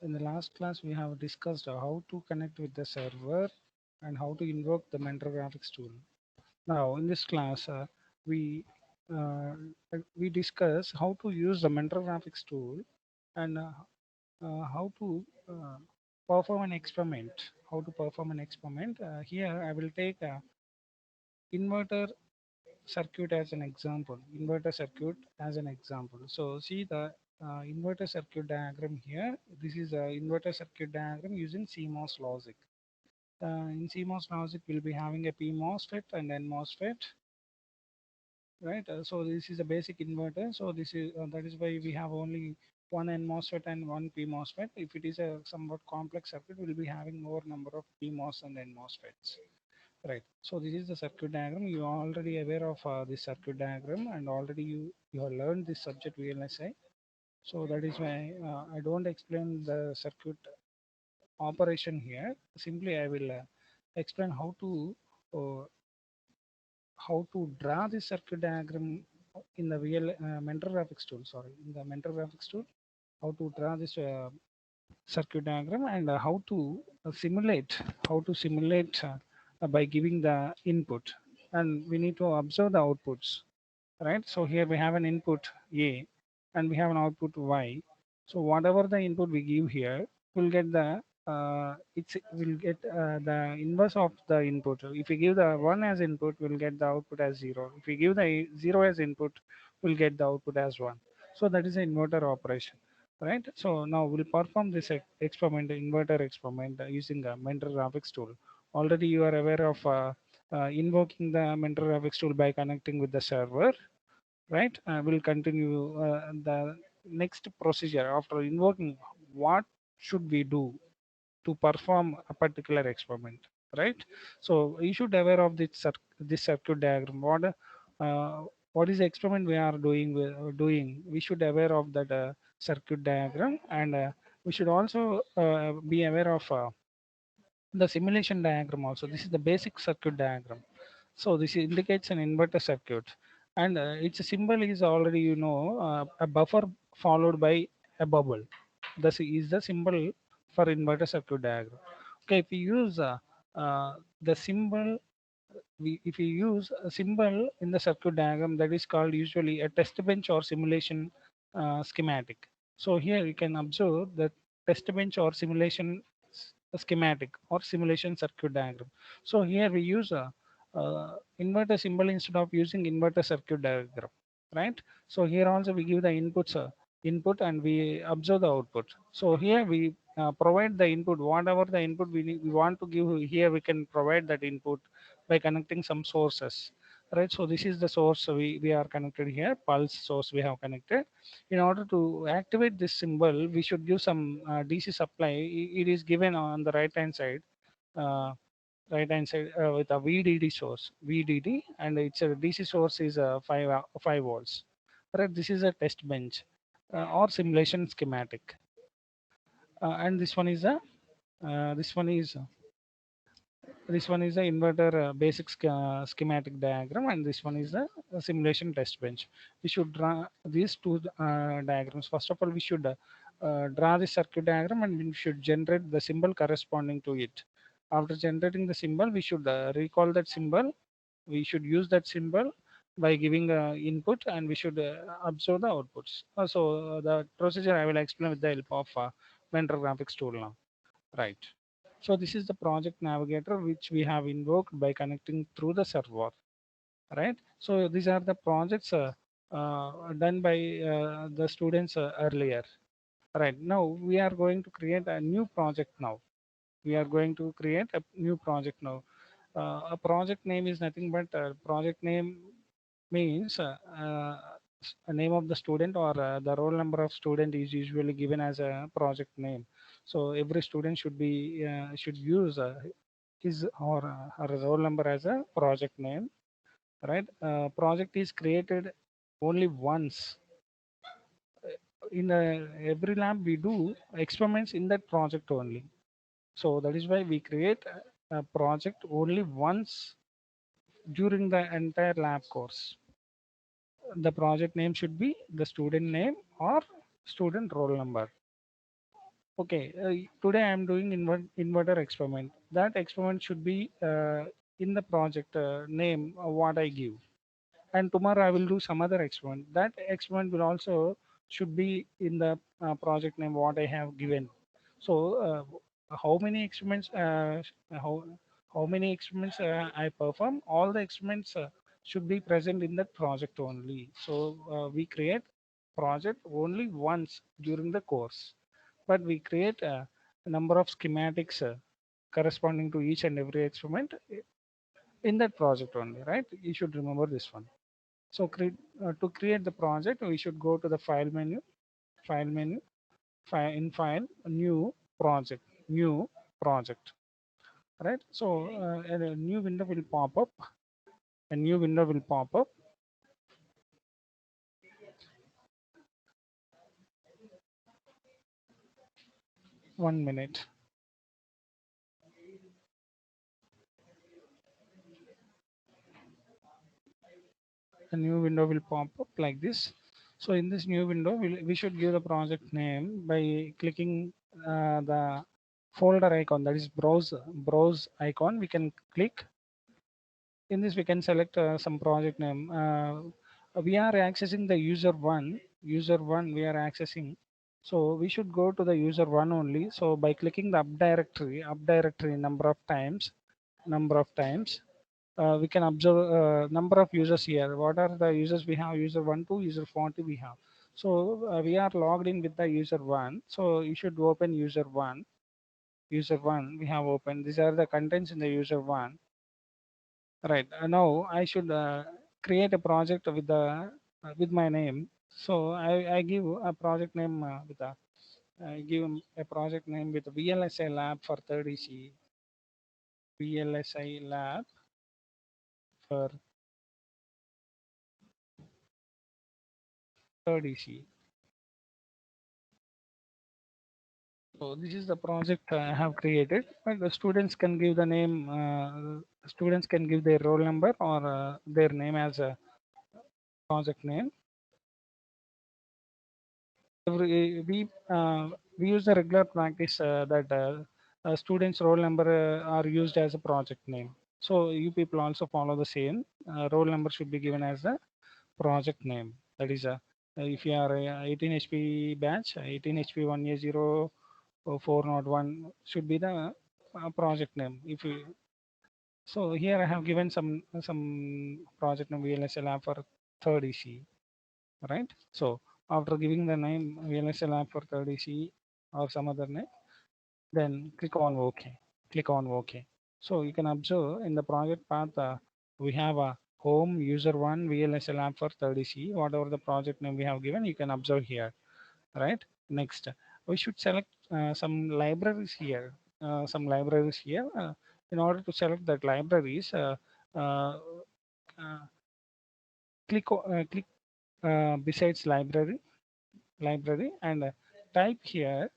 In the last class, we have discussed how to connect with the server and how to invoke the mentor graphics tool. Now, in this class, we uh, we discuss how to use the mentor graphics tool and how to perform an experiment. How to perform an experiment. Here, I will take a inverter circuit as an example. Inverter circuit as an example. So see the inverter circuit diagram here. This is a inverter circuit diagram using CMOS logic. In CMOS logic, we'll be having a P MOSFET and N MOSFET, right? So this is a basic inverter. So this is that is why we have only one N MOSFET and one P MOSFET. If it is a somewhat complex circuit, we'll be having more number of PMOS and N MOSFETs. Right. So this is the circuit diagram. You are already aware of this circuit diagram, and already you have learned this subject VLSI. So that is why I don't explain the circuit operation here. Simply, I will explain uh, how to draw the circuit diagram in the real mentor graphics tool. Sorry, in the mentor graphics tool, how to draw this circuit diagram and how to simulate by giving the input, and we need to observe the outputs, right? So here we have an input A and we have an output Y. So whatever the input we give here, we'll get the it's will get the inverse of the input. If we give the 1 as input, we'll get the output as 0. If we give the 0 as input, we'll get the output as 1. So that is an inverter operation, right? So now we'll perform this experiment, inverter experiment, using a mentor graphics tool. Already you are aware of invoking the mentor graphics tool by connecting with the server, right? We'll continue the next procedure after invoking. What should we do to perform a particular experiment, right? So you should aware of this circuit diagram. What is the experiment we are doing? We should aware of that circuit diagram, and we should also be aware of the simulation diagram also. This is the basic circuit diagram. So this indicates an inverter circuit, and its symbol is already a buffer followed by a bubble. This is the symbol for inverter circuit diagram. Okay, if we use the symbol, if we use a symbol in the circuit diagram, that is called usually a test bench or simulation schematic. So here you can observe the test bench or simulation schematic or simulation circuit diagram. So here we use a inverter symbol instead of using inverter circuit diagram, right? So here also we give the input and we observe the output. So here we provide the input, whatever the input we want to give here, we can provide that input by connecting some sources, right? So this is the source we are connected here, pulse source we have connected. In order to activate this symbol, we should give some DC supply. It is given on the uh, right hand side with a VDD source, VDD, and its a DC source is 5 volts. Right, this is a test bench or simulation schematic, and this one is this one is the inverter basic schematic diagram, and this one is the simulation test bench. We should draw these two diagrams. First of all, we should draw the circuit diagram, and we should generate the symbol corresponding to it. After generating the symbol, we should recall that symbol. We should use that symbol by giving input, and we should observe the outputs. The procedure I will explain with the help of Mentor Graphics tool now. Right. So this is the project navigator which we have invoked by connecting through the server, right? So these are the projects done by the students earlier. Right. Now we are going to create a new project now. We are going to create a new project now. A project name is nothing but project name means a name of the student, or the roll number of student is usually given as a project name. So every student should use his or her roll number as a project name, right? Project is created only once. In every lab we do experiments in that project only. So that is why we create a project only once during the entire lab course. The project name should be the student name or student roll number. Okay, today I am doing inverter experiment. That experiment should be in the project name what I give. And tomorrow I will do some other experiment. That experiment will also should be in the project name what I have given. So how many experiments? How many experiments I perform? All the experiments should be present in that project only. So we create project only once during the course, but we create a number of schematics corresponding to each and every experiment in that project only, right? You should remember this one. So to create the project, we should go to the file menu, in file, new project, new project, right? So a new window will pop up. A new window will pop up. 1 minute. A new window will pop up like this. So in this new window, we should give the project name by clicking the folder icon, that is browse icon. We can click. In this we can select some project name. We are accessing the user one we are accessing. So we should go to the user one only. So by clicking the up directory number of times, we can observe number of users here. What are the users we have? User 1 to user 40 we have. So we are logged in with the user 1. So you should open user 1. User 1 we have opened. These are the contents in the user 1. Right. Now I should create a project with my name. So I give a project name with a I give a project name with VLSI lab for 30C. VLSI lab for 30C. So this is the project I have created. But the students can give the name. Students can give their roll number or their name as a project name. We use the regular practice that students' roll number are used as a project name. So you people also follow the same. Roll number should be given as the project name. That is, if you are a 18 HP batch, 18 HP 1A0 or 401 should be the project name. If you so here I have given some project name VLSL app for third EC, right? So after giving the name VLSL app for third EC or some other name, then click on OK. Click on OK. So you can observe in the project path, we have a home user one VLSL app for 30C. Whatever the project name we have given, you can observe here, right? Next, we should select some libraries here. In order to select that libraries, uh, uh, click besides library and type here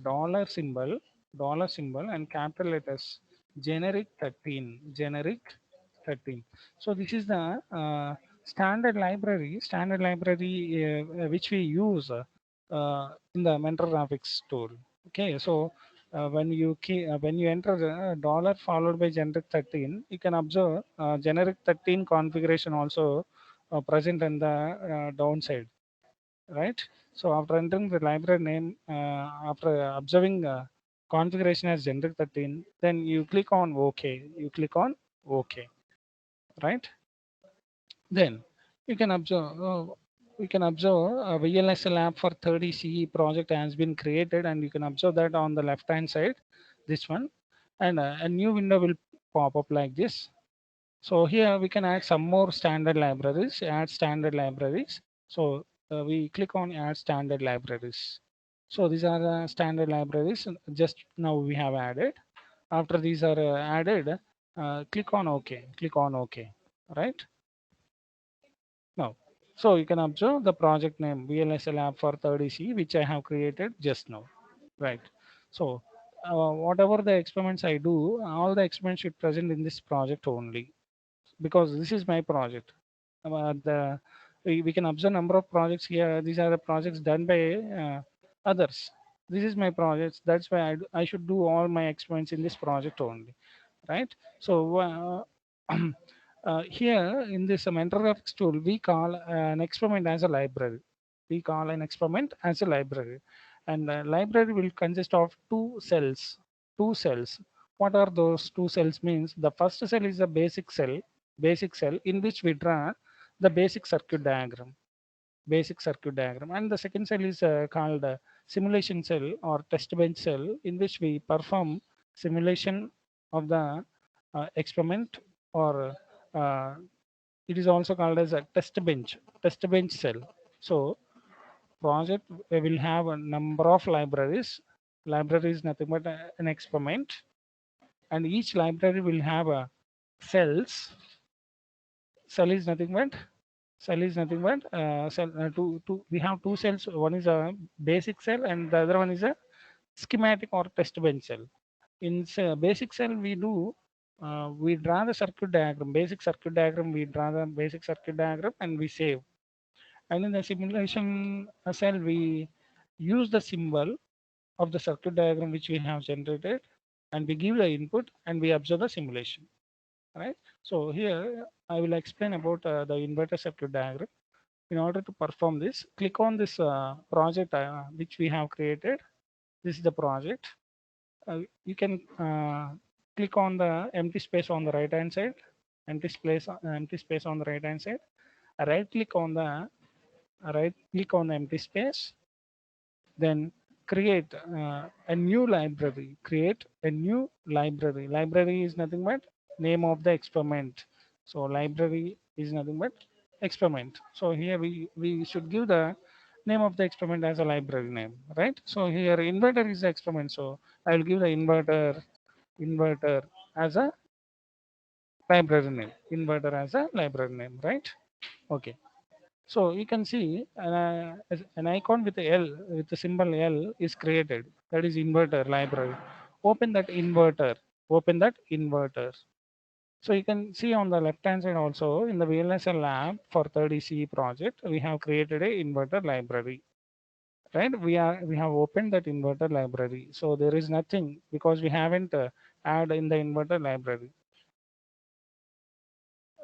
dollar symbol and capital letters generic 13. So this is the standard library which we use in the mentor graphics tool. Okay, so when you enter dollar followed by generic 13, you can observe generic 13 configuration also present in the downside, right? So after entering the library name, after observing configuration as generic 13, then you click on OK. You click on OK, right? Then you can observe. We can observe a VLSL app for 30 CE project has been created, and you can observe that on the left hand side, this one, and a new window will pop up like this. So here we can add some more standard libraries, add standard libraries. So we click on add standard libraries. So these are the standard libraries just now we have added. After these are added, click on OK, click on OK, right? Now, so you can observe the project name VLSL app for 30C, which I have created just now, right? So whatever the experiments I do, all the experiments should present in this project only, because this is my project. We can observe number of projects here. These are the projects done by others. this is my project. That's why I should do all my experiments in this project only, right? So here in this mentor graphics tool, we call an experiment as a library. We call an experiment as a library, and the library will consist of two cells. Two cells. What are those two cells? Means the first cell is a basic cell in which we draw the basic circuit diagram, and the second cell is called simulation cell or test bench cell, in which we perform simulation of the experiment, or uh, it is also called as a test bench cell. So project will have a number of libraries. Library is nothing but an experiment, and each library will have a cells. Cell is nothing but two, we have two cells. One is a basic cell and the other one is a schematic or test bench cell. In basic cell, we draw the circuit diagram, basic circuit diagram. We draw the basic circuit diagram and we save. And in the simulation cell, we use the symbol of the circuit diagram which we have generated, and we give the input and we observe the simulation. Right. So here I will explain about the inverter circuit diagram. In order to perform this, click on this project which we have created. This is the project. You can click on the empty space on the right hand side, empty space on the right hand side. Right click on the empty space, then create a new library. Create a new library. Library is nothing but name of the experiment. So library is nothing but experiment. So here we should give the name of the experiment as a library name, right? So here inverter is the experiment. So I will give the inverter as a library name. Inverter as a library name, right? Okay. So you can see an icon with a L, with the symbol L is created. That is inverter library. Open that inverter. Open that inverter. So you can see on the left hand side also, in the VLSL lab for 30C project, we have created a inverter library. Right? We have opened that inverter library. So there is nothing because we haven't add in the inverter library.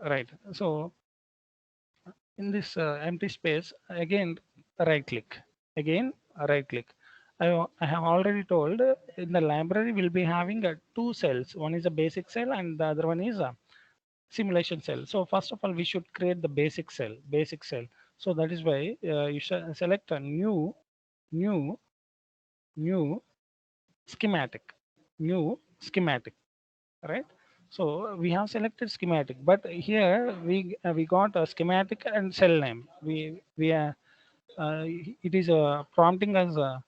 Right. So in this empty space, again right click. Again right click. I have already told in the library we'll be having two cells. One is a basic cell and the other one is a simulation cell. So first of all, we should create the basic cell. Basic cell. So that is why you should select a new, new schematic. New schematic. Right. So we have selected schematic, but here we got a schematic and cell name. Uh, it is prompting us a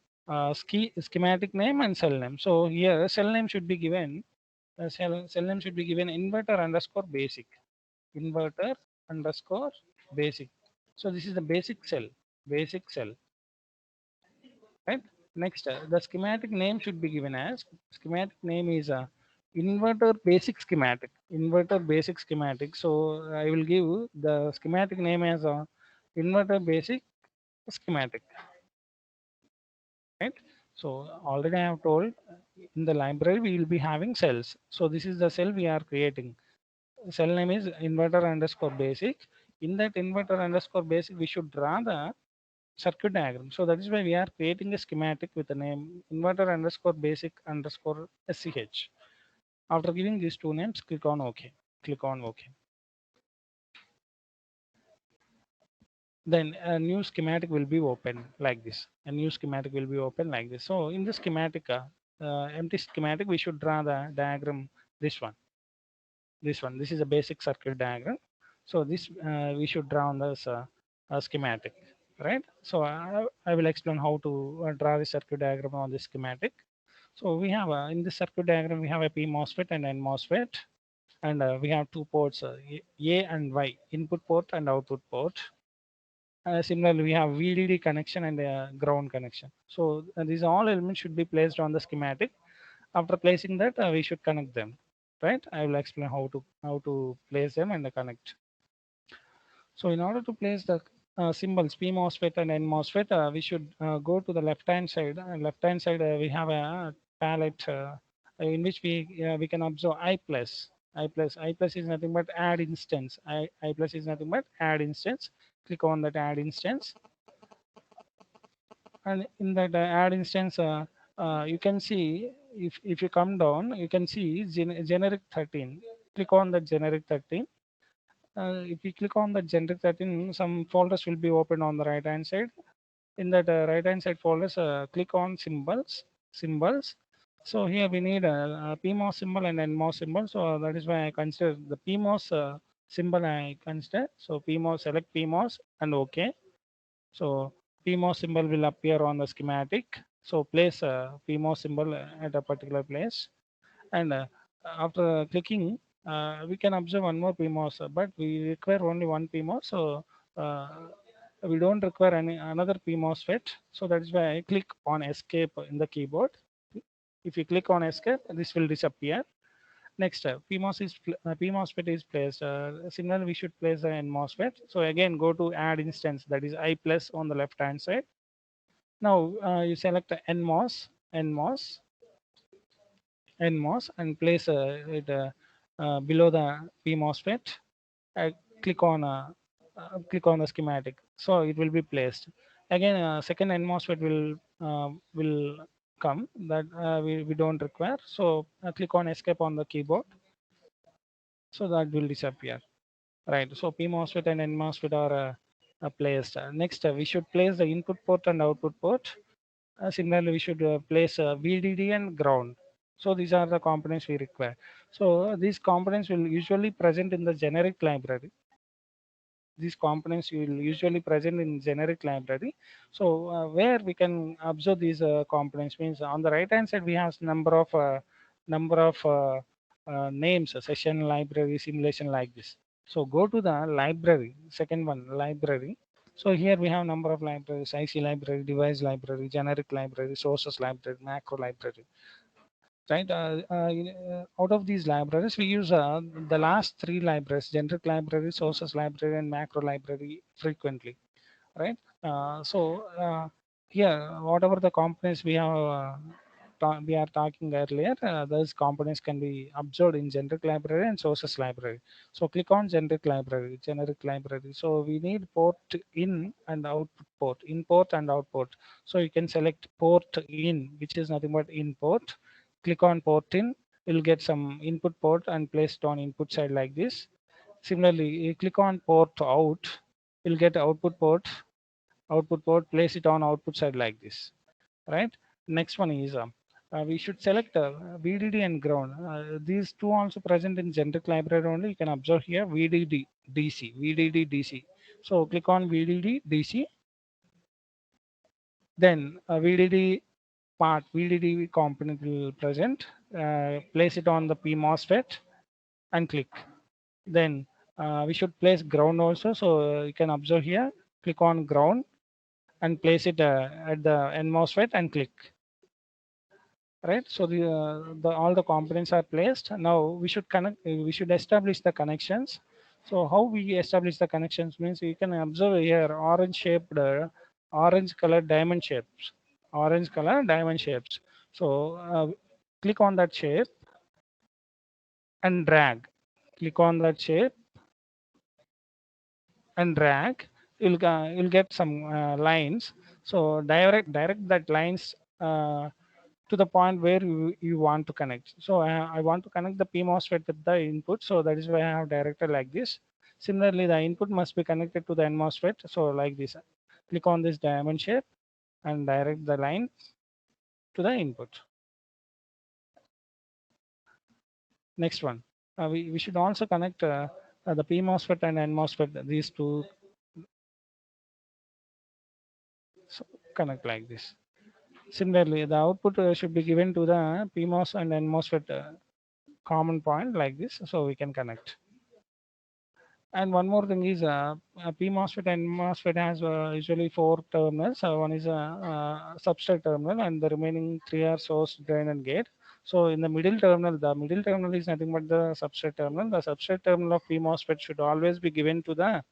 schematic name and cell name. So here cell name should be given. Cell name should be given inverter underscore basic. Inverter underscore basic. So this is the basic cell. Basic cell. Right. Next, the schematic name should be given as schematic name is a inverter basic schematic. Inverter basic schematic. So I will give the schematic name as a inverter basic schematic. Right. So already I have told in the library we will be having cells. So this is the cell we are creating. Cell name is inverter underscore basic. In that inverter underscore basic, we should draw the circuit diagram. So that is why we are creating a schematic with the name inverter underscore basic underscore SCH. After giving these two names, click on OK. Click on OK. Then a new schematic will be open like this. A new schematic will be open like this. So in the schematic, empty schematic, we should draw the diagram. This one. This one. This is a basic circuit diagram. So this we should draw on this schematic, right? So I will explain how to draw the circuit diagram on this schematic. So we have in this circuit diagram we have a P MOSFET and N MOSFET, and we have two ports, A and Y, input port and output port. Similarly, we have VDD connection and ground connection. So these all elements should be placed on the schematic. After placing that, we should connect them. Right? I will explain how to place them and connect. So in order to place the symbols P MOSFET and N MOSFET, we should go to the left hand side. Left hand side, we have a palette in which we can observe I plus. I plus is nothing but add instance. I plus is nothing but add instance. Click on that add instance, and in that add instance, you can see, if you come down, you can see generic 13. Click on the generic 13. If you click on the generic 13, some folders will be open on the right hand side. In that right hand side folders, click on symbols. So here we need a PMOS symbol and NMOS symbol. So that is why I consider the PMOS symbol. I consider, so PMOS, select PMOS and OK. So PMOS symbol will appear on the schematic. So place a PMOS symbol at a particular place, and after clicking, we can observe one more PMOS, but we require only one PMOS. So uh, we don't require any another PMOS FET. So that is why I click on escape in the keyboard. If you click on escape, this will disappear. Next, PMOS FET is placed. Similarly, we should place the NMOS FET. So again, go to add instance, that is I plus on the left hand side. Now you select NMOS, and place it below the P MOSFET. Uh, click on click on the schematic, so it will be placed. Again, second N MOSFET will come, that we don't require. So click on escape on the keyboard, so that will disappear. Right. So P MOSFET and N MOSFET are placed. Next, we should place the input port and output port. Similarly, we should place VDD and ground. So these are the components we require. So these components will usually present in the generic library. These components will usually present in generic library. So where we can observe these components means on the right hand side we have number of names, session, library, simulation, like this. So go to the library, second one, library. So here we have number of libraries: IC library, device library, generic library, sources library, macro library. Right. Out of these libraries, we use the last three libraries: generic library, sources library, and macro library frequently. Right. So here, whatever the components we are talking earlier, those components can be observed in generic library and sources library. So click on generic library. So we need port in and output port, import and output. So you can select port in, which is nothing but import. Click on port in, you'll get some input port and place it on input side like this. Similarly, you click on port out, you'll get output port, place it on output side like this. Right. Next one is we should select VDD and ground. These two also present in generic library only. You can observe here VDD DC, VDD DC. So click on VDD DC, then VDD part, VDD component will present. Place it on the P MOSFET and click. Then we should place ground also. So you can observe here, click on ground and place it at the N MOSFET and click. Right. So the all the components are placed. Now we should connect, we should establish the connections. So how we establish the connections means, you can observe here orange shaped orange color diamond shapes, so click on that shape and drag. Click on that shape and drag. You'll get some lines. So direct that lines to the point where you want to connect. So I want to connect the P MOSFET with the input. So that is why I have directed like this. Similarly, the input must be connected to the N MOSFET. So like this, click on this diamond shape and direct the line to the input. Next one, we should also connect the P MOSFET and N MOSFET, these two. So connect like this. Similarly, the output should be given to the PMOS and NMOSFET common point like this, so we can connect. And one more thing is P MOSFET and MOSFET has usually four terminals. One is a substrate terminal, and the remaining three are source, drain, and gate. So in the middle terminal is nothing but the substrate terminal. The substrate terminal of P MOSFET should always be given to the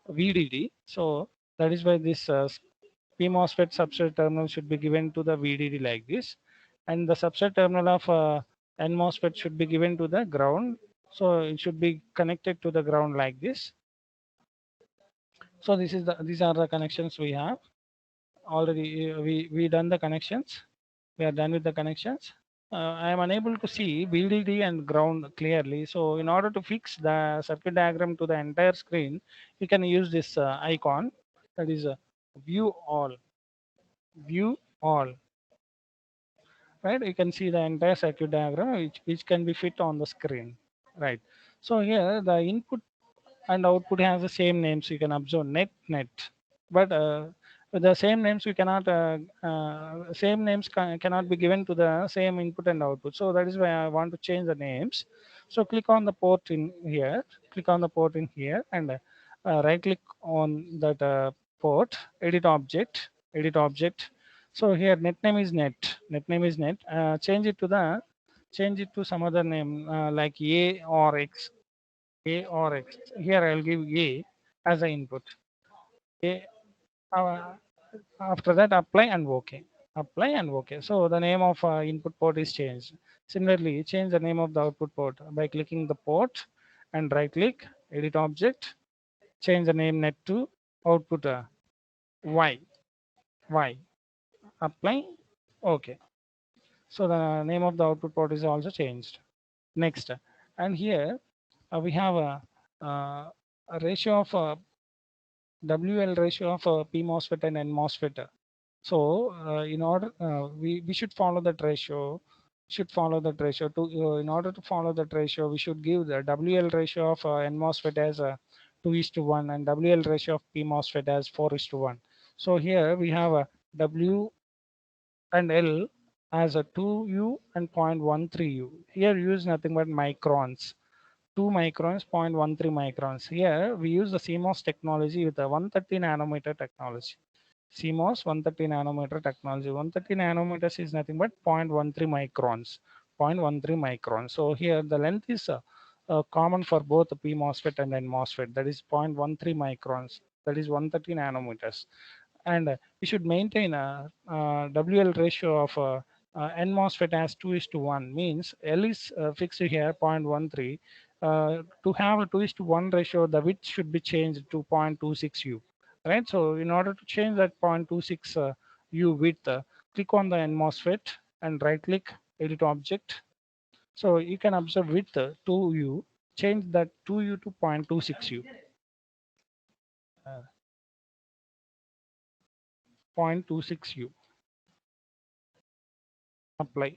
VDD. So that is why this P MOSFET substrate terminal should be given to the VDD like this, and the substrate terminal of N MOSFET should be given to the ground. So it should be connected to the ground like this. So these are the connections we have already. We done the connections. We are done with the connections. I am unable to see VDD and ground clearly. So in order to fix the circuit diagram to the entire screen, you can use this icon, that is view all, view all, right? You can see the entire circuit diagram which can be fit on the screen, right? So here the input and output has the same names. You can observe net, but with the same names we cannot same names cannot be given to the same input and output. So that is why I want to change the names. So click on the port in here, click on the port in here, and right click on that port, edit object. So here net name is net. Change it to the change it to some other name like A or X. Here I'll give A as the input. A, uh, after that apply and OK. Apply and OK. So the name of input port is changed. Similarly, change the name of the output port by clicking the port and right click, edit object, change the name net to output Y. Y. Apply. OK. So the name of the output port is also changed. Next. And here we have a ratio of WL ratio of P MOSFET and N MOSFET. So in order we should follow that ratio. Should follow that ratio to in order to follow that ratio, we should give the WL ratio of N MOSFET as 2:1 and WL ratio of P MOSFET as 4:1. So here we have a W and L as a 2U and 0.13U. Here use nothing but microns. 2 microns, 0.13 microns. Here we use the CMOS technology with the 130 nanometer technology. CMOS 130 nanometer technology. 130 nanometers is nothing but 0.13 microns. 0.13 microns. So here the length is common for both the P MOSFET and N MOSFET. That is 0.13 microns. That is 130 nanometers. And we should maintain a WL ratio of N MOSFET as 2:1, means L is fixed here 0.13. To have a 2:1 ratio, the width should be changed to 0.26 U, right? So in order to change that 0.26 U width, click on the N MOSFET and right click, edit object. So you can observe width 2U, change that 2U to 0.26 U. 0.26 U. Apply.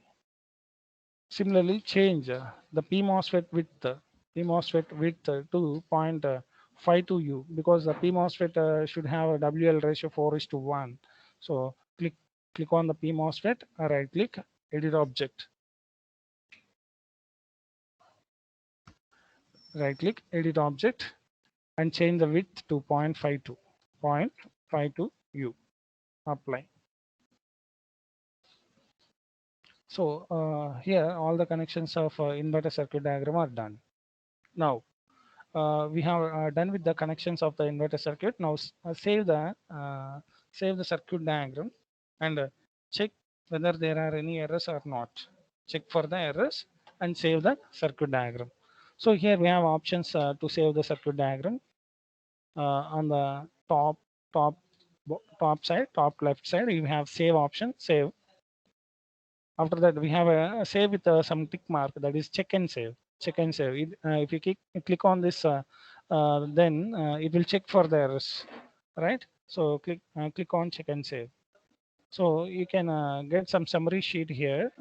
Similarly, change the P MOSFET width, to 0.52 U, because the P MOSFET should have a WL ratio 4:1. So click on the P MOSFET, right click, edit object, right click, edit object, and change the width to 0.52, 0.52 U. Apply. So here all the connections of inverter circuit diagram are done. Now we have done with the connections of the inverter circuit. Now save the circuit diagram and check whether there are any errors or not. Check for the errors and save the circuit diagram. So here we have options to save the circuit diagram on the top top side, top left side. You have save option, save. After that, we have a save with some tick mark, that is check and save. Check and save. If you click on this, then it will check for the errors, right? So click on check and save. So you can get some summary sheet here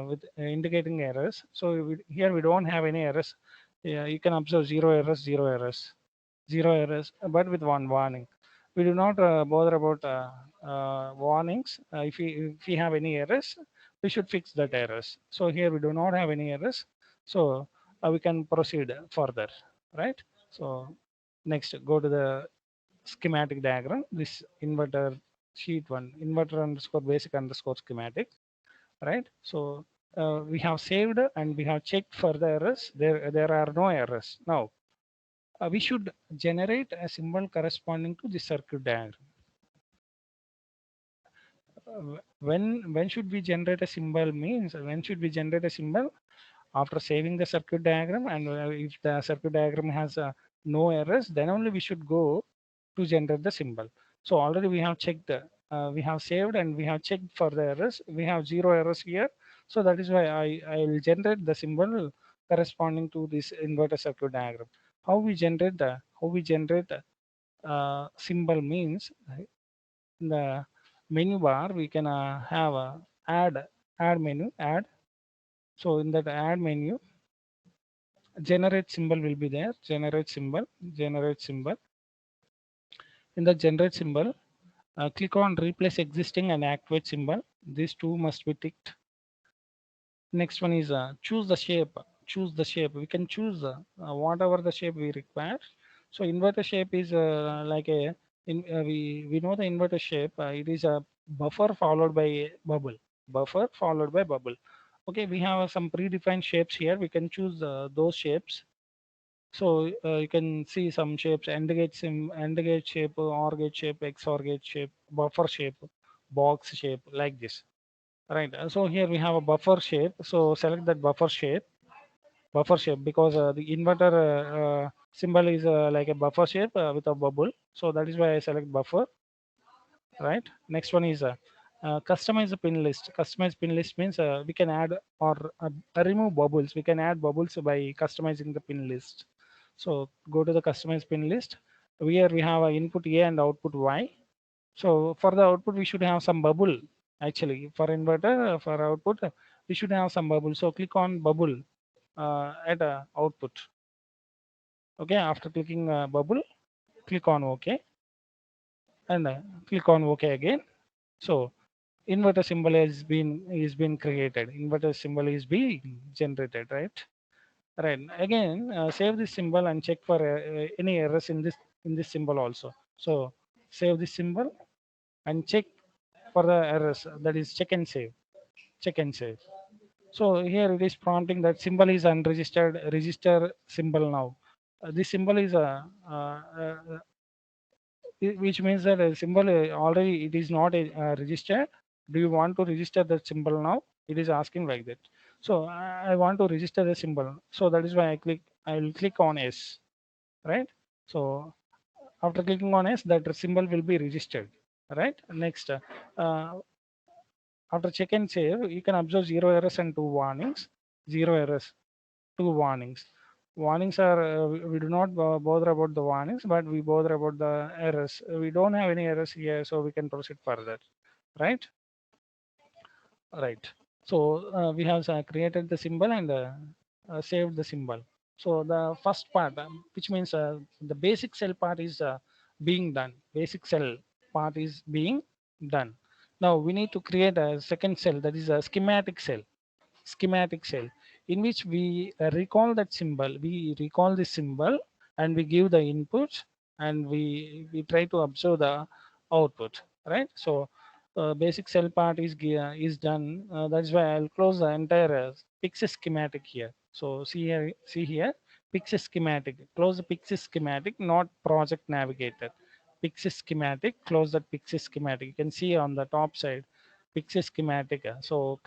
with indicating errors. So here we don't have any errors. Yeah, you can observe zero errors, but with one warning. We do not bother about warnings. If we have any errors, we should fix that errors. So here we do not have any errors. So we can proceed further, right? So next, go to the schematic diagram. This inverter sheet one, inverter underscore basic underscore schematic, right? So we have saved and we have checked for the errors. There are no errors now. we should generate a symbol corresponding to the circuit diagram. When should we generate a symbol means when should we generate a symbol? After saving the circuit diagram, and if the circuit diagram has no errors, then only we should go to generate the symbol. So already we have checked, we have saved and we have checked for the errors. We have 0 errors here. So that is why I will generate the symbol corresponding to this inverter circuit diagram. How we generate the symbol means in the menu bar we can have a add menu add. So in that add menu, generate symbol will be there. Generate symbol. In the generate symbol, click on replace existing and activate symbol. These two must be ticked. Next one is choose the shape. Choose the shape. We can choose whatever the shape we require. So inverter shape is like a we know the inverter shape. It is a buffer followed by a bubble. Buffer followed by bubble. Okay, we have some predefined shapes here. We can choose those shapes. So you can see some shapes: AND gate shape, OR gate shape, XOR gate shape, buffer shape, box shape, like this. Right. So here we have a buffer shape. So select that buffer shape because the inverter symbol is like a buffer shape with a bubble. So that is why I select buffer. Right. Next one is customize the pin list. Customize pin list means we can add or remove bubbles. We can add bubbles by customizing the pin list. So go to the customize pin list. Here we have input A and output Y. So for the output, we should have some bubble. Actually, for inverter, for output, we should have some bubble. So click on bubble at output. Okay, after clicking bubble, click on OK and click on OK again. So inverter symbol is been created. Inverter symbol is being generated, right? Right. Again, save this symbol and check for any errors in this symbol also. So save this symbol and check for the errors. That is check and save. Check and save. So here it is prompting that symbol is unregistered. Register symbol now. This symbol is which means that a symbol already it is not registered. Do you want to register that symbol now? It is asking like that. So I want to register the symbol. So that is why I will click on S, right? So after clicking on S, that symbol will be registered, right? Next, after check and save, you can observe 0 errors and 2 warnings. 0 errors, 2 warnings. Warnings are, we do not bother about the warnings, but we bother about the errors. We don't have any errors here, so we can proceed further, right? Right. So we have created the symbol and saved the symbol. So the first part, which means the basic cell part is being done. Basic cell part is being done. Now we need to create a second cell, that is a schematic cell. Schematic cell in which we recall that symbol. We recall the symbol and we give the input and we try to observe the output. Right. So basic cell part is done. That's why I'll close the entire Pixie schematic here. So see here, Pixie schematic. Close the Pixie schematic, not project navigator. Pixie schematic. Close that Pixie schematic. You can see on the top side, Pixie schematic. So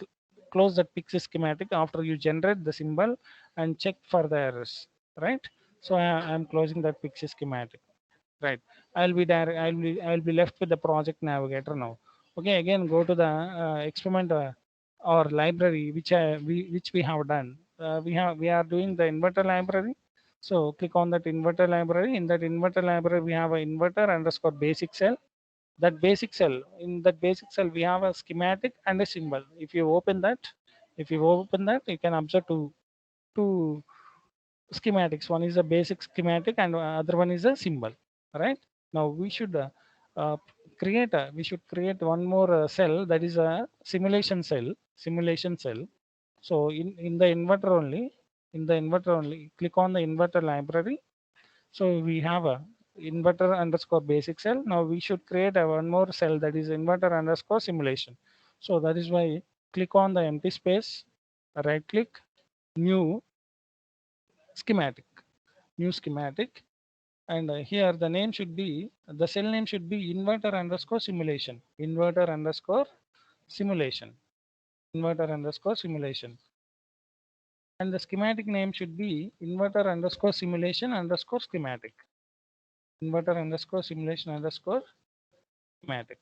close that Pixie schematic after you generate the symbol and check for the errors. Right. So I'm closing that Pixie schematic. Right. I'll be left with the project navigator now. Okay. Again, go to the experiment or library which we have done. We are doing the inverter library. So click on that inverter library. In that inverter library, we have an inverter underscore basic cell. That basic cell, in that basic cell, we have a schematic and a symbol. If you open that, you can observe two schematics. One is a basic schematic and other one is a symbol. Right. Now uh, we should create one more cell, that is a simulation cell. So in the inverter only click on the inverter library. So we have a inverter underscore basic cell. Now we should create a one more cell, that is inverter underscore simulation. So that is why click on the empty space, right click, new schematic, new schematic. And here the name should be, the cell name should be inverter underscore simulation, inverter underscore simulation, inverter underscore simulation. And the schematic name should be inverter underscore simulation underscore schematic, inverter underscore simulation underscore schematic.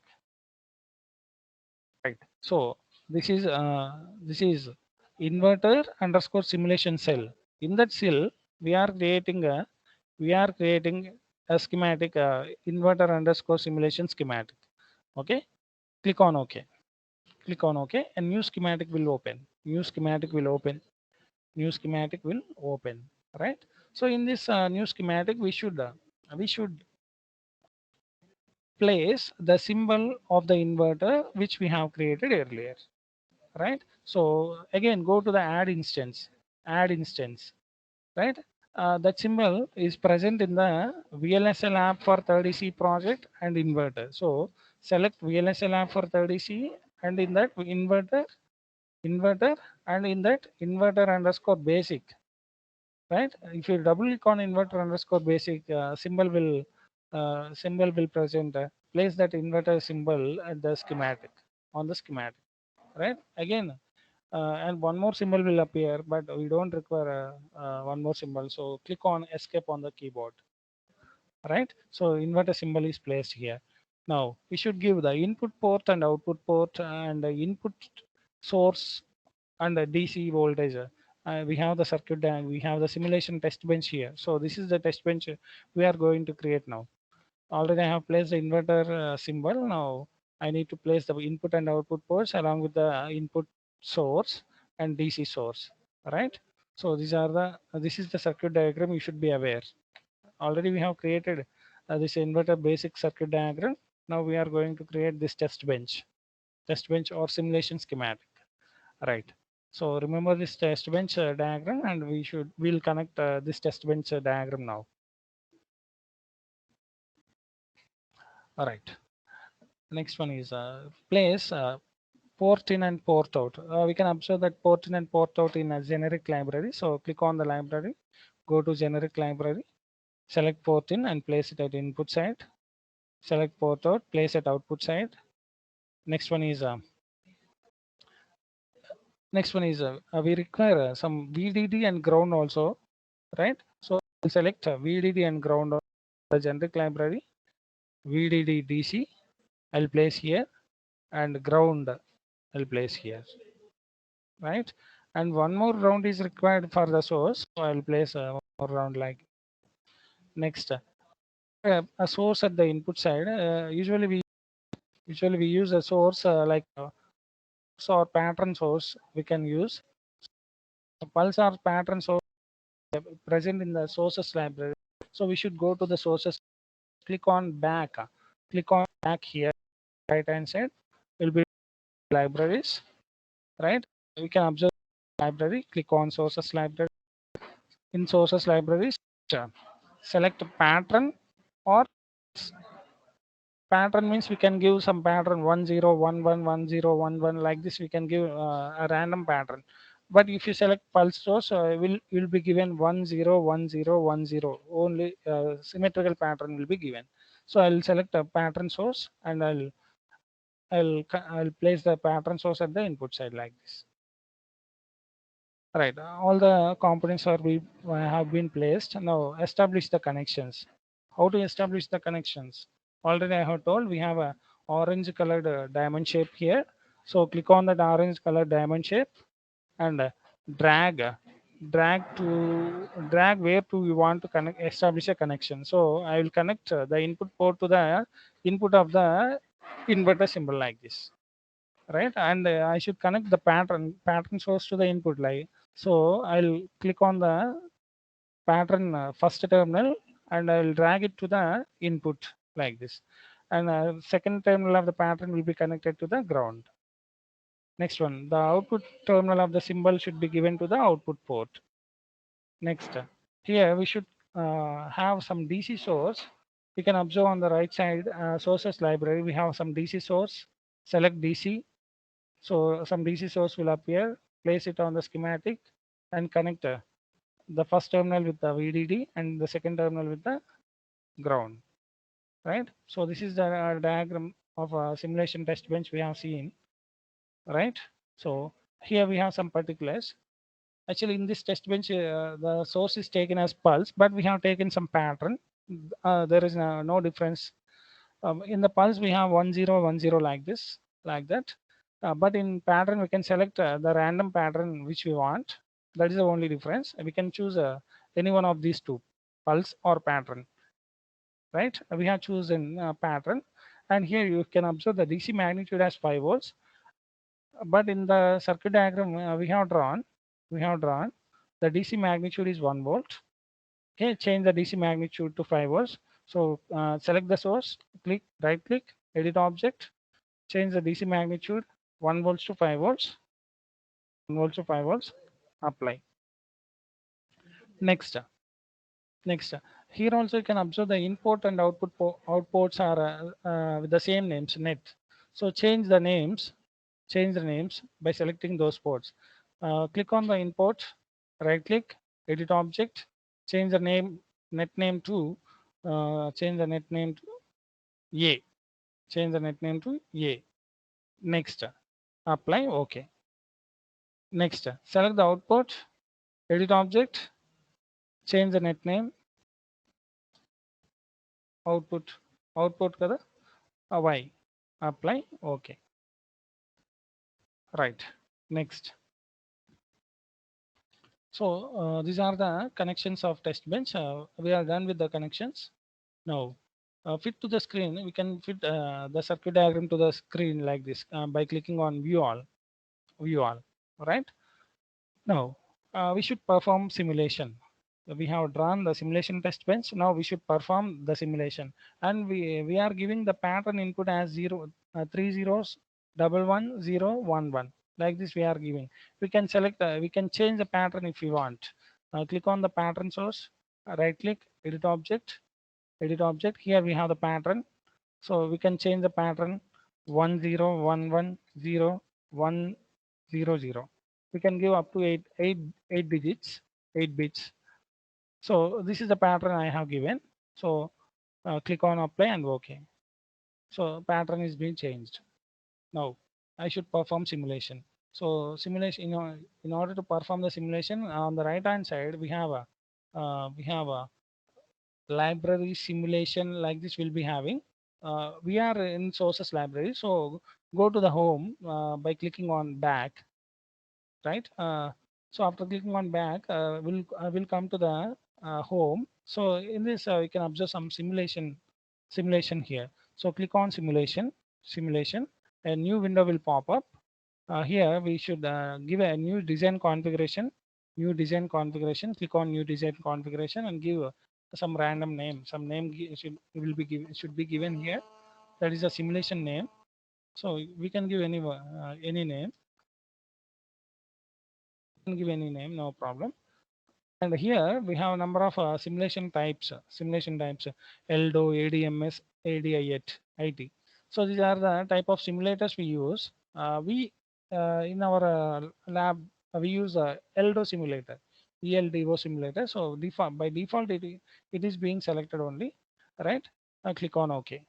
Right. So this is inverter underscore simulation cell. In that cell, we are creating a we are creating a schematic, inverter underscore simulation schematic. Okay. Click on OK. Click on OK, and new schematic will open. New schematic will open. New schematic will open. Right. So in this new schematic, we should place the symbol of the inverter which we have created earlier. Right. So again, go to the add instance, right? That symbol is present in the VLSL app for 30C project and inverter. So select VLSL app for 30C, and in that inverter, and in that inverter underscore basic, right? If you double click on inverter underscore basic, symbol will present, place that inverter symbol at the schematic, on the schematic, right? Again, and one more symbol will appear, but we don't require one more symbol. So click on escape on the keyboard, right? So inverter symbol is placed here. Now we should give the input port and output port and the input source and the DC voltage. We have the circuit diagram, we have the simulation test bench here. So this is the test bench we are going to create now. Already I have placed the inverter symbol. Now I need to place the input and output ports along with the input source and DC source, right? So these are the this is the circuit diagram you should be aware. Already we have created this inverter basic circuit diagram. Now we are going to create this test bench or simulation schematic, right? So remember this test bench diagram, and we'll connect this test bench diagram now. All right. Next one is place port in and port out. We can observe that port in and port out in a generic library. So click on the library, go to generic library, select port in and place it at input side. Select port out, place at output side. Next one is we require some VDD and ground also, right? So we'll select VDD and ground on the generic library. VDD DC I'll place here, and ground I'll place here, right? And one more round is required for the source, so I'll place one more round like next. A source at the input side. Usually we use a source like or pattern source. We can use a pulse or pattern source present in the sources library. So we should go to the sources. Click on back. Click on back here. Right hand side will be libraries. Right. We can observe library. Click on sources library. In sources libraries, select pattern, or pattern means we can give some pattern 10111011, like this we can give a random pattern. But if you select pulse source, will be given 101010, only symmetrical pattern will be given. So I'll select a pattern source, and I'll place the pattern source at the input side like this. Right, all the components have been placed. Now establish the connections. How to establish the connections? Already I have told we have a orange colored diamond shape here. So click on that orange colored diamond shape, and drag drag where to you want to connect, establish a connection. So I will connect the input port to the input of the inverter symbol like this, right? And I should connect the pattern source to the input, like so. I'll click on the pattern first terminal, and I'll drag it to the input like this, and second terminal of the pattern will be connected to the ground. Next one, the output terminal of the symbol should be given to the output port. Next, here we should have some DC source. You can observe on the right side sources library, we have some DC source. Select DC. So some DC source will appear, place it on the schematic, and connect the first terminal with the VDD and the second terminal with the ground, right? So this is the diagram of a simulation test bench we have seen, right? So here we have some particulars. Actually, in this test bench, the source is taken as pulse, but we have taken some pattern. There is no difference. In the pulse, we have 1010 like this, like that. But in pattern, we can select the random pattern which we want. That is the only difference. We can choose any one of these two, pulse or pattern, right? We have chosen pattern, and here you can observe the DC magnitude as 5 volts. But in the circuit diagram we have drawn the DC magnitude is 1 volt. Okay, change the DC magnitude to 5 volts. So select the source, click, right click, edit object, change the DC magnitude 1 volts to 5 volts, 1 volts to 5 volts, apply. Next, next. Here also you can observe the input and outputs are with the same names, net. So change the names by selecting those ports. Click on the input, right click, edit object, change the name, net name to, change the net name to A. Change the net name to A. Next, apply, OK. Next, select the output, edit object, change the net name, output kada, Y. Apply, OK. Right. Next. So these are the connections of test bench. We are done with the connections. Now, fit to the screen. We can fit the circuit diagram to the screen like this by clicking on View All. View All. Right. Now, we should perform simulation. We have drawn the simulation test bench. Now we should perform the simulation, and we are giving the pattern input as 3 zeros, 11011. Like this, we are giving. We can select. We can change the pattern if we want. Click on the pattern source. Right click, edit object, edit object. Here we have the pattern. So we can change the pattern 10110 100. We can give up to 8 digits, 8 bits. So this is the pattern I have given. So click on apply and OK. So pattern is being changed. Now I should perform simulation. So simulation, in order to perform the simulation, on the right hand side we have a library simulation like this we'll be having. We are in sources library, so go to the home by clicking on back, right? So after clicking on back, we'll come to the home. So in this you can observe some simulation here. So click on simulation, a new window will pop up. Here we should give a new design configuration. Click on new design configuration and give some random name. Some name should be given here. That is a simulation name. So we can give any name. Can give any name, no problem. And here we have a number of simulation types. LDO, ADMS, ADIT, IT. So these are the type of simulators we use. We in our lab we use a LDO simulator, ELDO simulator. So by default it is being selected only, right? Click on OK.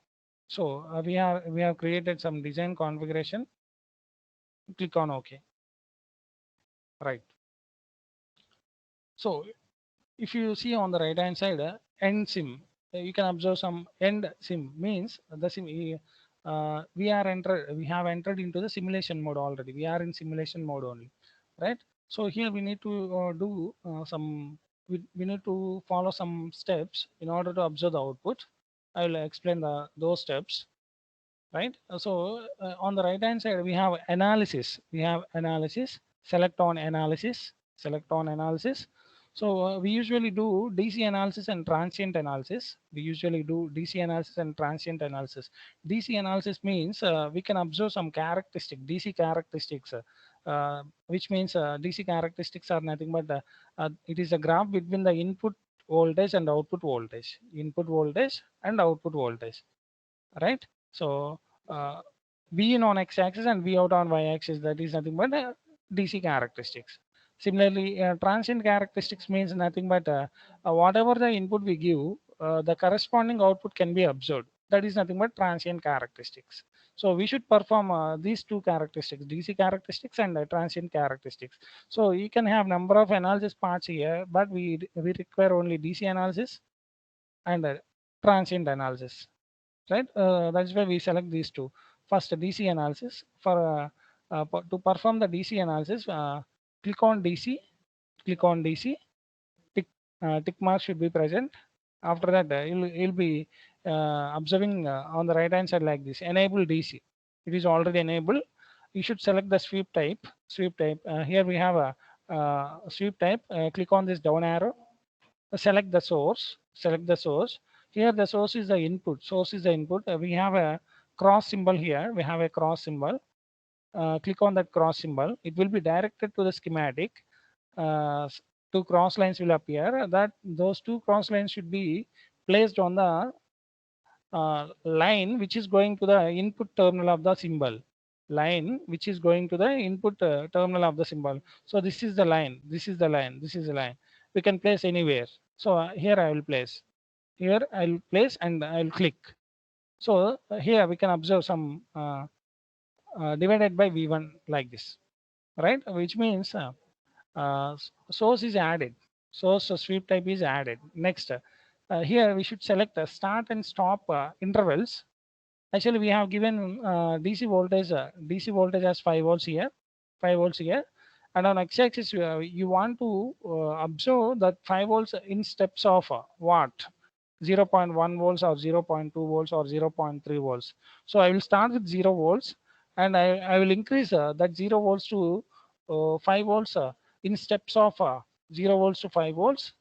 So we have created some design configuration. Click on OK. Right. So if you see on the right hand side, end sim, you can observe some end sim means the sim. We have entered into the simulation mode already. We are in simulation mode only, right? So here we need to do some. We need to follow some steps in order to observe the output. I will explain those steps, right? So on the right hand side we have analysis. Select on analysis. So we usually do DC analysis and transient analysis. DC analysis means we can observe some DC characteristics, which means DC characteristics are nothing but it is a graph between the input voltage and output voltage. Right? So V in on x-axis and V out on y-axis, that is nothing but DC characteristics. Similarly, transient characteristics means nothing but whatever the input we give, the corresponding output can be observed. That is nothing but transient characteristics. So we should perform these two characteristics, DC characteristics and transient characteristics. So you can have number of analysis parts here, but we require only DC analysis and transient analysis, right? That's why we select these two. First, DC analysis. To perform the DC analysis, click on DC, click on DC. Tick mark should be present. After that, you'll be observing on the right hand side like this. Enable DC. It is already enabled. You should select the sweep type. Sweep type. Here we have a sweep type. Click on this down arrow. Select the source. Select the source. Here the source is the input. Source is the input. We have a cross symbol here. We have a cross symbol. Click on that cross symbol. It will be directed to the schematic. Two cross lines will appear. That those two cross lines should be placed on the line which is going to the input terminal of the symbol. Line which is going to the input terminal of the symbol. So this is the line. This is the line. This is the line. We can place anywhere. So here I will place. Here I will place and I will click. So here we can observe some divided by V1 like this, right? Which means source is added. Source sweep type is added. Next, here we should select start and stop intervals. Actually, we have given DC voltage as 5 volts here, 5 volts here, and on x-axis you want to observe that 5 volts in steps of what? 0.1 volts or 0.2 volts or 0.3 volts. So I will start with 0 volts and I will increase that 0 volts to 5 volts in steps of 0 volts to 5 volts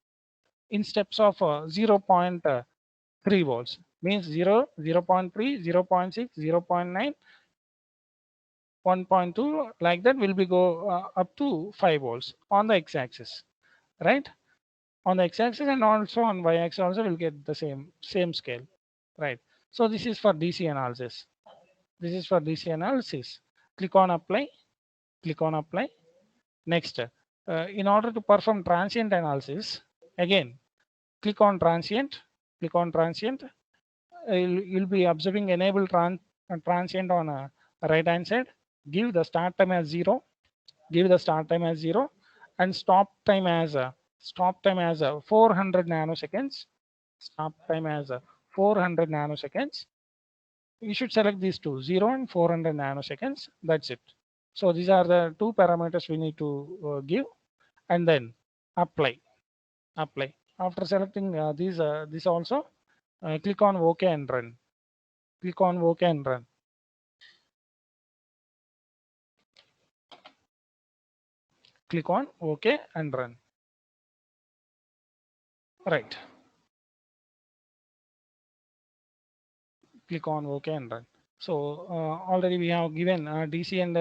in steps of 0.3 volts. Means 0, 0.3, 0.6, 0.9, 1.2, like that will be go up to 5 volts on the x-axis, right? On the x-axis and also on y-axis also will get the same scale, right? So this is for DC analysis. This is for DC analysis. Click on apply. Click on apply. Next, in order to perform transient analysis, again click on transient. Click on transient. You'll be observing enable transient on a right hand side. Give the start time as 0. Give the start time as 0 and stop time as 400 nanoseconds. Stop time as 400 nanoseconds. You should select these two, 0 and 400 nanoseconds. That's it. So these are the two parameters we need to give, and then apply. Apply. After selecting this also, click on OK and run. Click on OK and run. Click on OK and run. Right. Click on OK and run. So already we have given DC and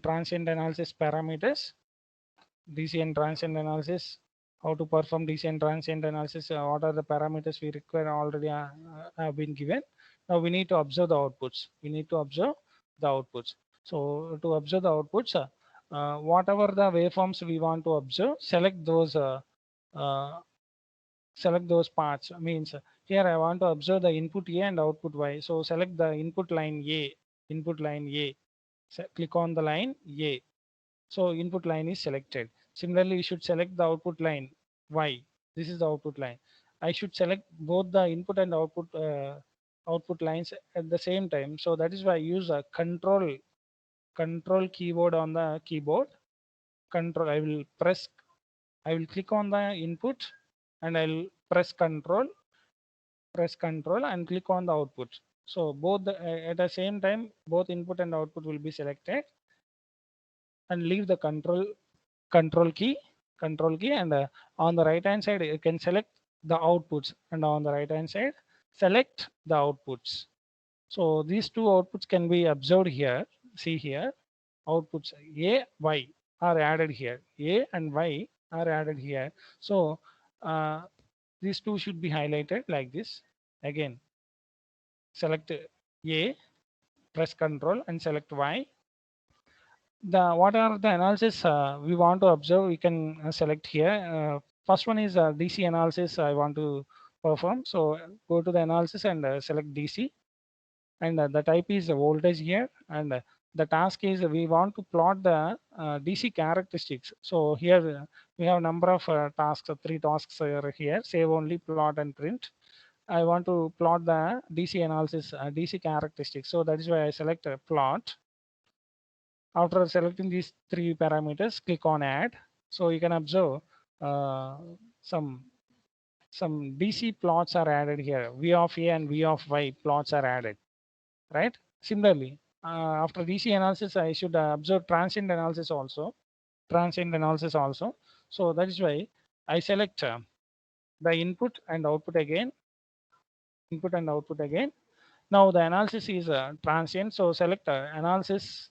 transient analysis parameters. DC and transient analysis, how to perform DC and transient analysis, what are the parameters we require already have been given. Now we need to observe the outputs. We need to observe the outputs. So to observe the outputs, whatever the waveforms we want to observe, select those parts. Means here I want to observe the input A and output Y. So select the input line A. Input line A. So click on the line A. So input line is selected. Similarly, you should select the output line Y. This is the output line. I should select both the input and output lines at the same time. So that is why I use a control keyboard on the keyboard. Control. I will click on the input and I'll press control and click on the output. So both at the same time, both input and output will be selected, and leave the control key and on the right hand side you can select the outputs, and on the right hand side select the outputs. So these two outputs can be observed here. See here, outputs A, Y are added here. A and Y are added here. So these two should be highlighted like this. Again, select A, press control and select Y. What are the analysis we want to observe? We can select here. First one is DC analysis. I want to perform. So go to the analysis and select DC, and the type is voltage here, and the task is we want to plot the DC characteristics. So here we have number of tasks, three tasks are here: save only, plot, and print. I want to plot the DC analysis, DC characteristics. So that is why I select plot. After selecting these three parameters, click on add. So you can observe uh, some DC plots are added here. V of A and V of Y plots are added, right? Similarly, after DC analysis, I should observe transient analysis also. Transient analysis also. So that is why I select the input and output again. Input and output again. Now the analysis is transient. So select analysis,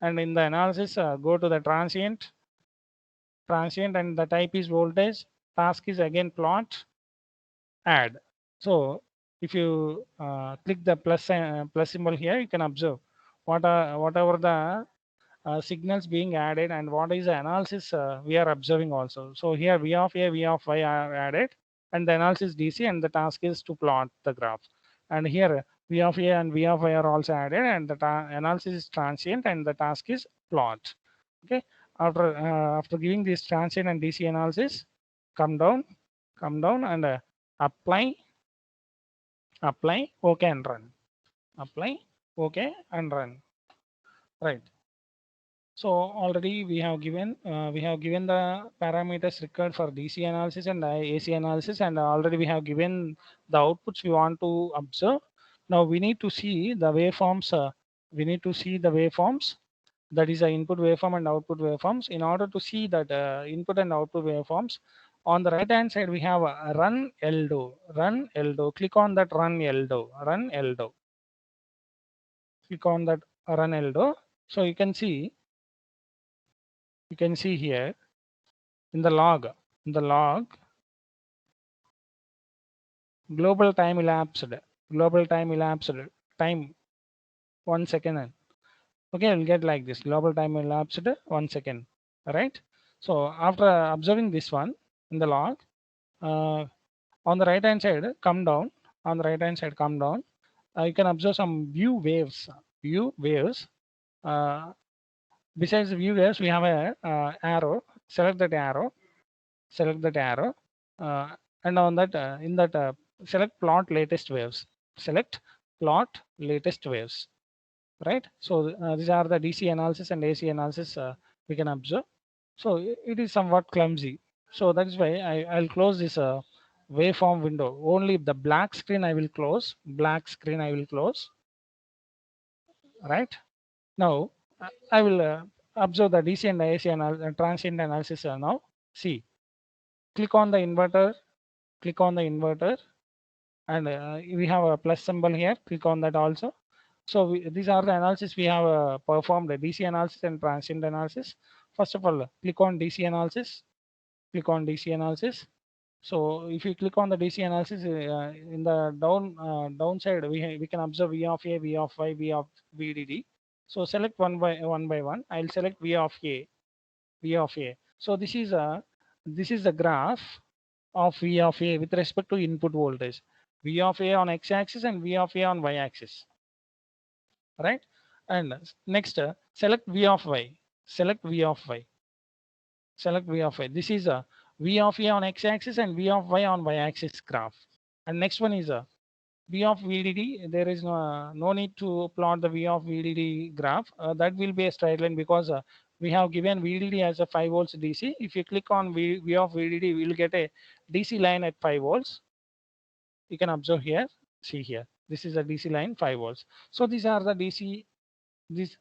and in the analysis, go to the transient, and the type is voltage. Task is again plot, add. So if you click the plus symbol here, you can observe whatever the signals being added and what is the analysis we are observing also. So here V of A, V of Y are added, and the analysis DC, and the task is to plot the graph. And here V of A and V of Y are also added, and the analysis is transient, and the task is plot. Okay. After giving this transient and DC analysis, come down, and apply, OK and run. Apply, OK and run. Right. So already we have given the parameters required for DC analysis and AC analysis, and already we have given the outputs we want to observe. Now we need to see the waveforms. We need to see the waveforms, that is the input waveform and output waveforms. In order to see that input and output waveforms, on the right hand side we have run LDO. Run LDO. Click on that run LDO. Run LDO. Click on that run LDO. So you can see here in the log, global time elapsed, time 1 second. Okay, I'll get like this: global time elapsed 1 second. Right. So after observing this one in the log, on the right hand side, come down. On the right hand side, come down. You can observe some view waves. View waves. Besides the view waves, we have a arrow. Select that arrow. Select that arrow, and on that in that select plot latest waves. Select plot latest waves. Right. So these are the DC analysis and AC analysis we can observe. So it is somewhat clumsy. So that is why I'll close this waveform window. Only the black screen I will close. Black screen I will close. Right. Now I will observe the DC and AC transient analysis now. See, click on the inverter. Click on the inverter, and we have a plus symbol here. Click on that also. So these are the analysis we have performed: the DC analysis and transient analysis. First of all, click on DC analysis. Click on DC analysis. So if you click on the DC analysis, in the downside, we can observe V of A, V of Y, V of VDD. So select one by one. I'll select V of A. V of A. So this is the graph of V of A with respect to input voltage. V of A on x-axis and V of A on y-axis. Right. And next, select V of Y. Select V of Y. Select V of Y. This is a V of A on x-axis and V of Y on y-axis graph. And next one is a V of VDD. There is no need to plot the V of VDD graph. That will be a straight line, because we have given VDD as a 5 volts DC. If you click on V of VDD, we will get a DC line at 5 volts. You can observe here. See here. This is a DC line, 5 volts. So these are the DC. These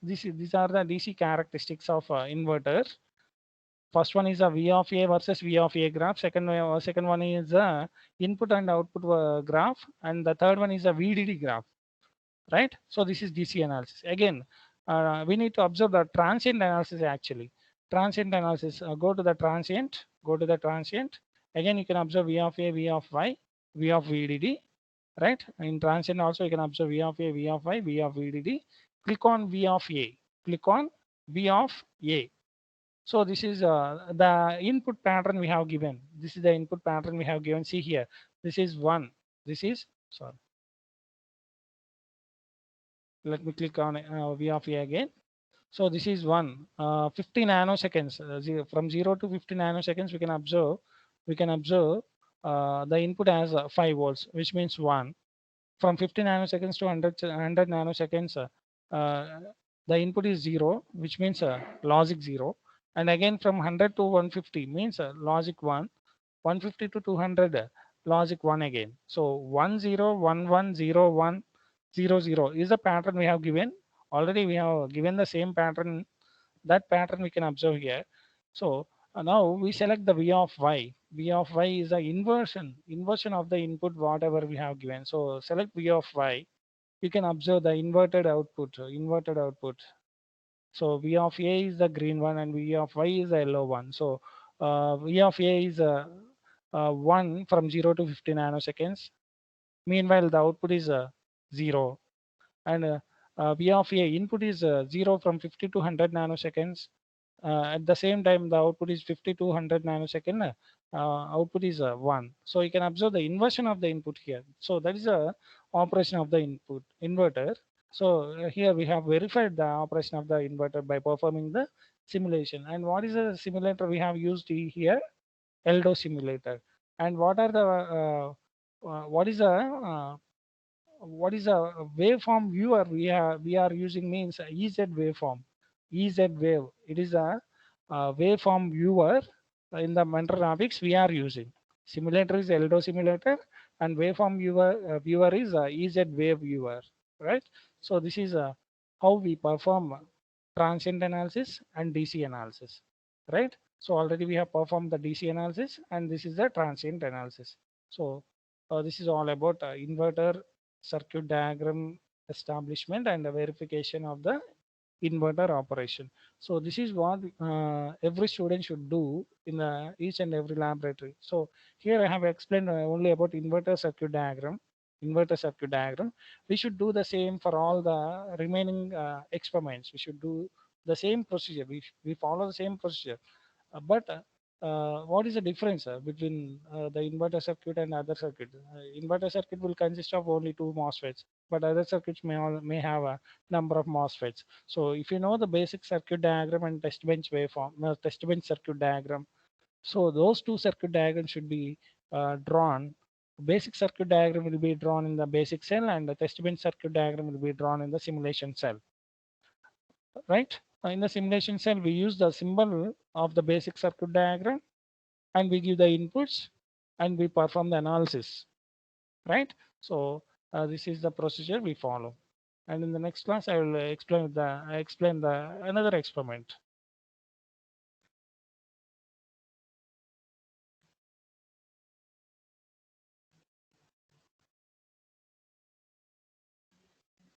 are the DC characteristics of inverter. First one is a V of A versus V of A graph. Second one is a input and output graph, and the third one is a VDD graph. Right. So this is DC analysis. Again, we need to observe the transient analysis. Actually, transient analysis. Go to the transient. Go to the transient. Again, you can observe V of A, V of Y, V of VDD. Right. In transient also, you can observe V of A, V of Y, V of VDD. Click on V of A. Click on V of A. So this is the input pattern we have given. This is the input pattern we have given. See here, This is 1. This is, sorry, let me click on V of A again. So this is 1, 50 nanoseconds, from 0 to 50 nanoseconds, we can observe the input as 5 volts, which means 1. From 50 nanoseconds to 100 nanoseconds, the input is 0, which means logic 0. And again from 100 to 150 means logic 1. 150 to 200, logic 1 again. So 1 0 1 1 0 1 0 0 is the pattern we have given. Already we have given the same pattern. That pattern we can observe here. So now we select the V of Y. V of Y is the inversion of the input whatever we have given. So select V of Y. You can observe the inverted output. So V of A is the green one and V of Y is the yellow one. So V of A is 1 from 0 to 50 nanoseconds. Meanwhile, the output is 0. And V of A input is 0 from 50 to 100 nanoseconds. At the same time, the output is 50 to 100 nanosecond. Output is 1. So you can observe the inversion of the input here. So that is a operation of the input inverter. So here we have verified the operation of the inverter by performing the simulation. And what is the simulator we have used here? ELDO simulator. And what are the what is a waveform viewer we are using means EZ waveform. EZ wave. It is a waveform viewer in the mentor graphics we are using. Simulator is ELDO simulator and waveform viewer is EZ wave viewer, right? So this is how we perform transient analysis and DC analysis, right? So already we have performed the DC analysis and this is the transient analysis. So this is all about inverter circuit diagram establishment and the verification of the inverter operation. So this is what every student should do in each and every laboratory. So here I have explained only about inverter circuit diagram. Inverter circuit diagram. We should do the same for all the remaining experiments. We should do the same procedure. We follow the same procedure. But what is the difference between the inverter circuit and other circuit? Inverter circuit will consist of only two MOSFETs, but other circuits may have a number of MOSFETs. So if you know the basic circuit diagram and test bench waveform, test bench circuit diagram, so those two circuit diagrams should be drawn. Basic circuit diagram will be drawn in the basic cell, and the test bench circuit diagram will be drawn in the simulation cell, right? In the simulation cell, we use the symbol of the basic circuit diagram and we give the inputs and we perform the analysis, right? So this is the procedure we follow. And in the next class, I will explain the another experiment.